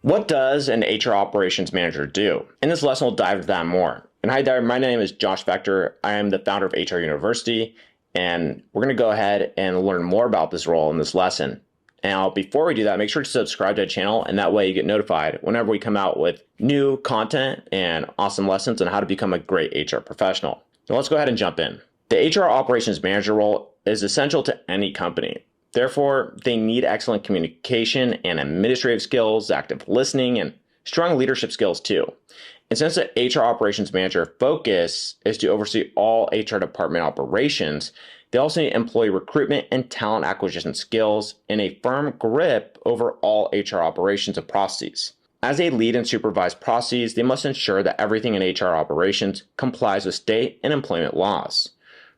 What does an HR operations manager do? In this lesson, we'll dive into that more. And hi there, my name is Josh Vector. I am the founder of HR University, and we're going to go ahead and learn more about this role in this lesson. Now, before we do that, make sure to subscribe to the channel, and that way you get notified whenever we come out with new content and awesome lessons on how to become a great HR professional. Now, let's go ahead and jump in. The HR operations manager role is essential to any company. Therefore, they need excellent communication and administrative skills, active listening, and strong leadership skills too. And since the HR operations manager focus is to oversee all HR department operations, they also need employee recruitment and talent acquisition skills and a firm grip over all HR operations and processes. As they lead and supervise processes, they must ensure that everything in HR operations complies with state and employment laws.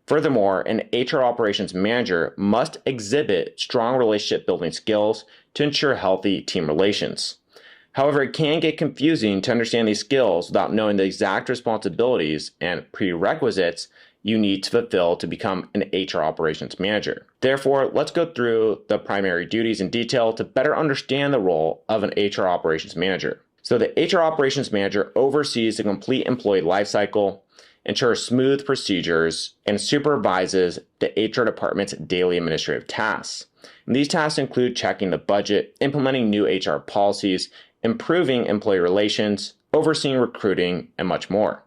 Furthermore, an HR operations manager must exhibit strong relationship building skills to ensure healthy team relations. However, it can get confusing to understand these skills without knowing the exact responsibilities and prerequisites you need to fulfill to become an HR operations manager. Therefore, let's go through the primary duties in detail to better understand the role of an HR operations manager. So the HR operations manager oversees the complete employee lifecycle, ensures smooth procedures, and supervises the HR department's daily administrative tasks. And these tasks include checking the budget, implementing new HR policies, improving employee relations, overseeing recruiting, and much more.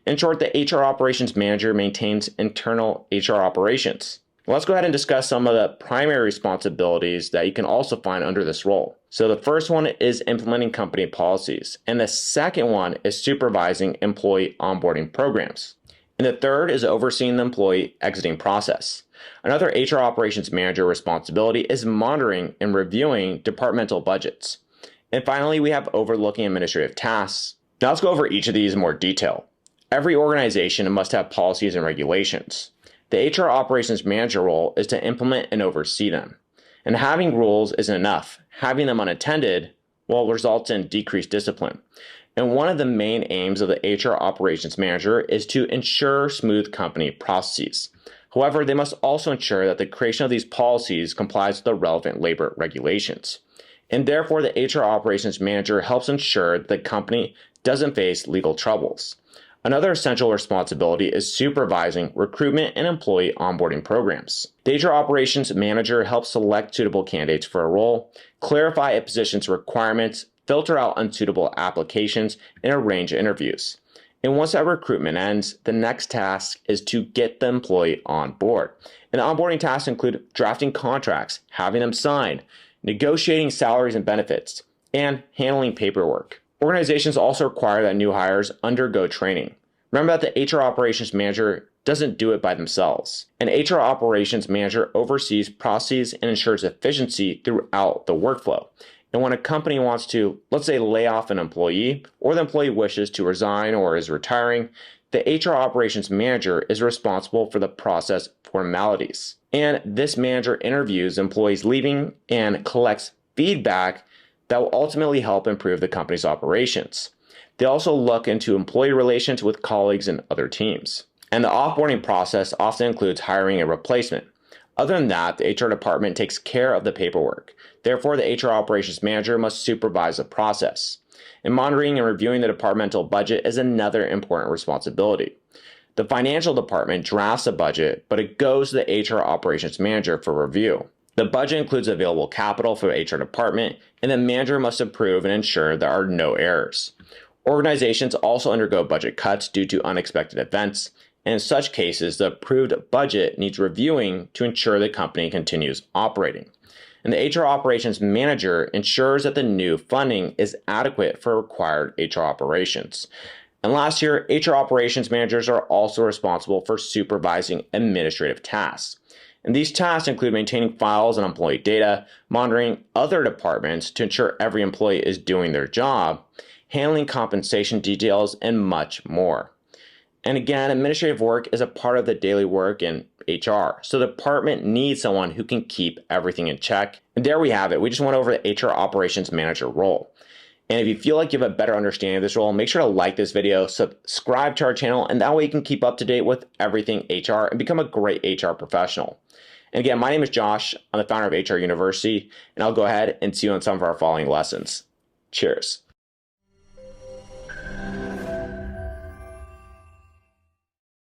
In short, the HR operations manager maintains internal HR operations. Let's go ahead and discuss some of the primary responsibilities that you can also find under this role. So the first one is implementing company policies, and the second one is supervising employee onboarding programs. And the third is overseeing the employee exiting process. Another HR operations manager responsibility is monitoring and reviewing departmental budgets. And finally, we have overlooking administrative tasks. Now let's go over each of these in more detail. Every organization must have policies and regulations. The HR operations manager role is to implement and oversee them. And having rules isn't enough. Having them unattended, well, results in decreased discipline. And one of the main aims of the HR operations manager is to ensure smooth company processes. However, they must also ensure that the creation of these policies complies with the relevant labor regulations. And therefore, the HR operations manager helps ensure that the company doesn't face legal troubles. Another essential responsibility is supervising recruitment and employee onboarding programs. The HR operations manager helps select suitable candidates for a role, clarify a position's requirements, filter out unsuitable applications, and arrange interviews. And once that recruitment ends, the next task is to get the employee on board. And the onboarding tasks include drafting contracts, having them signed, negotiating salaries and benefits, and handling paperwork. Organizations also require that new hires undergo training. Remember that the HR operations manager doesn't do it by themselves. An HR operations manager oversees processes and ensures efficiency throughout the workflow. And when a company wants to, let's say, lay off an employee, or the employee wishes to resign or is retiring, the HR operations manager is responsible for the process formalities. And this manager interviews employees leaving and collects feedback that will ultimately help improve the company's operations. They also look into employee relations with colleagues and other teams. And the offboarding process often includes hiring a replacement. Other than that, the HR department takes care of the paperwork. Therefore, the HR operations manager must supervise the process. And monitoring and reviewing the departmental budget is another important responsibility. The financial department drafts a budget, but it goes to the HR operations manager for review. The budget includes available capital for the HR department, and the manager must approve and ensure there are no errors. Organizations also undergo budget cuts due to unexpected events, and in such cases, the approved budget needs reviewing to ensure the company continues operating. And the HR operations manager ensures that the new funding is adequate for required HR operations. And last year, HR operations managers are also responsible for supervising administrative tasks. And these tasks include maintaining files and employee data, monitoring other departments to ensure every employee is doing their job, handling compensation details, and much more. And again, administrative work is a part of the daily work in HR. So the department needs someone who can keep everything in check. And there we have it. We just went over the HR operations manager role. And if you feel like you have a better understanding of this role, make sure to like this video, subscribe to our channel, and that way you can keep up to date with everything HR and become a great HR professional. And again, my name is Josh. I'm the founder of HR University, and I'll go ahead and see you on some of our following lessons. Cheers.